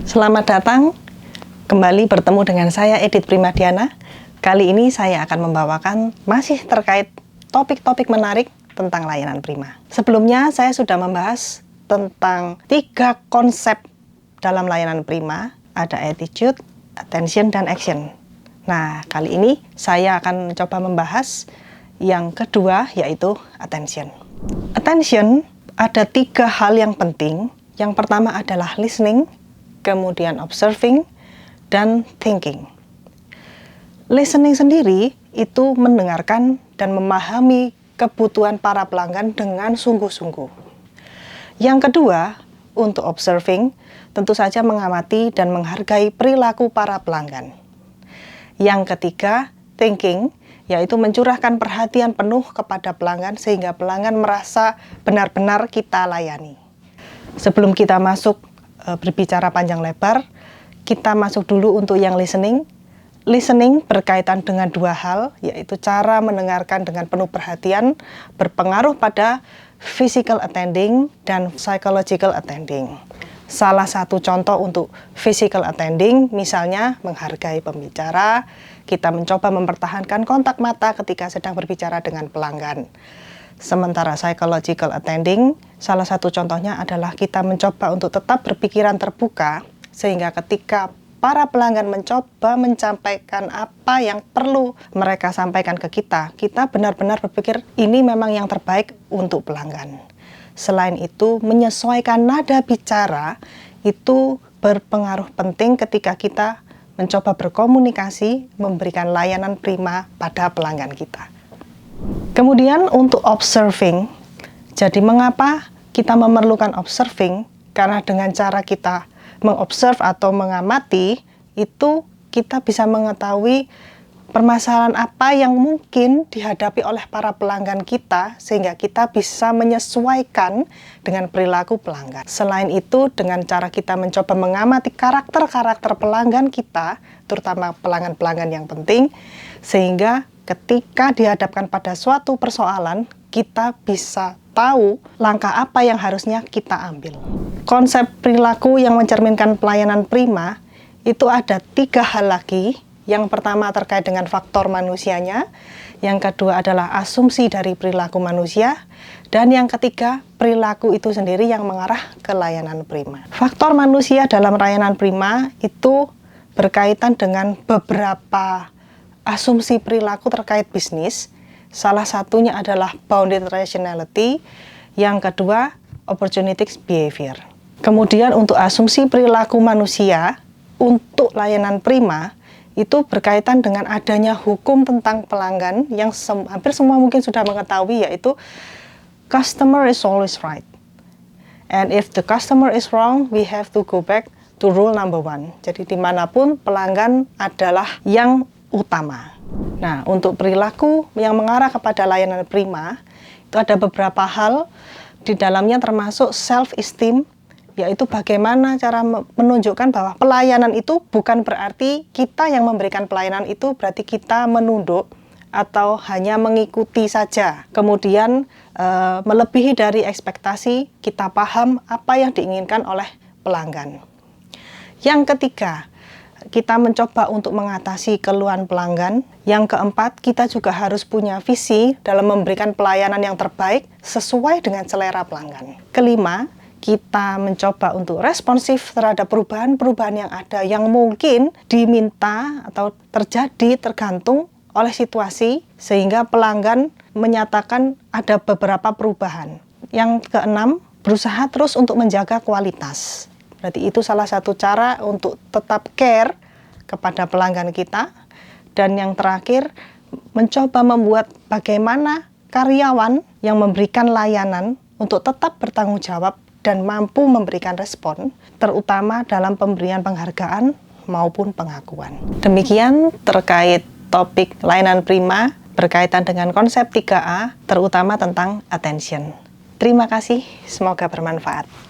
Selamat datang, kembali bertemu dengan saya Edith Primadiana. Kali ini saya akan membawakan masih terkait topik-topik menarik tentang layanan prima. Sebelumnya saya sudah membahas tentang 3 konsep dalam layanan prima, ada attitude, attention, dan action. Nah, kali ini saya akan mencoba membahas yang kedua, yaitu attention. Attention ada 3 hal yang penting. Yang pertama adalah listening, kemudian observing, dan thinking. Listening sendiri itu mendengarkan dan memahami kebutuhan para pelanggan dengan sungguh-sungguh. Yang kedua, untuk observing, tentu saja mengamati dan menghargai perilaku para pelanggan. Yang ketiga, thinking, yaitu mencurahkan perhatian penuh kepada pelanggan sehingga pelanggan merasa benar-benar kita layani. Sebelum kita masuk berbicara panjang lebar, kita masuk dulu untuk yang listening. Listening berkaitan dengan 2 hal, yaitu cara mendengarkan dengan penuh perhatian berpengaruh pada physical attending dan psychological attending. Salah satu contoh untuk physical attending, misalnya menghargai pembicara, kita mencoba mempertahankan kontak mata ketika sedang berbicara dengan pelanggan. Sementara psychological attending, salah satu contohnya adalah kita mencoba untuk tetap berpikiran terbuka, sehingga ketika para pelanggan mencoba menyampaikan apa yang perlu mereka sampaikan ke kita, kita benar-benar berpikir ini memang yang terbaik untuk pelanggan. Selain itu, menyesuaikan nada bicara itu berpengaruh penting ketika kita mencoba berkomunikasi, memberikan layanan prima pada pelanggan kita. Kemudian untuk observing, jadi mengapa kita memerlukan observing? Karena dengan cara kita mengobserve atau mengamati, itu kita bisa mengetahui permasalahan apa yang mungkin dihadapi oleh para pelanggan kita, sehingga kita bisa menyesuaikan dengan perilaku pelanggan. Selain itu, dengan cara kita mencoba mengamati karakter-karakter pelanggan kita, terutama pelanggan-pelanggan yang penting, sehingga ketika dihadapkan pada suatu persoalan, kita bisa tahu langkah apa yang harusnya kita ambil. Konsep perilaku yang mencerminkan pelayanan prima, itu ada 3 hal lagi. Yang pertama terkait dengan faktor manusianya, yang kedua adalah asumsi dari perilaku manusia, dan yang ketiga perilaku itu sendiri yang mengarah ke layanan prima. Faktor manusia dalam layanan prima itu berkaitan dengan beberapa asumsi perilaku terkait bisnis. Salah satunya adalah bounded rationality, yang kedua opportunistic behavior. Kemudian untuk asumsi perilaku manusia untuk layanan prima, itu berkaitan dengan adanya hukum tentang pelanggan yang hampir semua mungkin sudah mengetahui, yaitu customer is always right. And if the customer is wrong, we have to go back to rule number 1. Jadi dimanapun pelanggan adalah yang utama. Nah, untuk perilaku yang mengarah kepada layanan prima, itu ada beberapa hal, di dalamnya termasuk self-esteem, yaitu bagaimana cara menunjukkan bahwa pelayanan itu bukan berarti kita yang memberikan pelayanan itu berarti kita menunduk atau hanya mengikuti saja. Kemudian melebihi dari ekspektasi, kita paham apa yang diinginkan oleh pelanggan. Yang ketiga, kita mencoba untuk mengatasi keluhan pelanggan. Yang keempat, kita juga harus punya visi dalam memberikan pelayanan yang terbaik sesuai dengan selera pelanggan. Kelima, kita mencoba untuk responsif terhadap perubahan-perubahan yang ada yang mungkin diminta atau terjadi tergantung oleh situasi, sehingga pelanggan menyatakan ada beberapa perubahan. Yang keenam, berusaha terus untuk menjaga kualitas. Berarti itu salah satu cara untuk tetap care kepada pelanggan kita. Dan yang terakhir, mencoba membuat bagaimana karyawan yang memberikan layanan untuk tetap bertanggung jawab dan mampu memberikan respon, terutama dalam pemberian penghargaan maupun pengakuan. Demikian terkait topik layanan prima berkaitan dengan konsep 3A, terutama tentang attention. Terima kasih, semoga bermanfaat.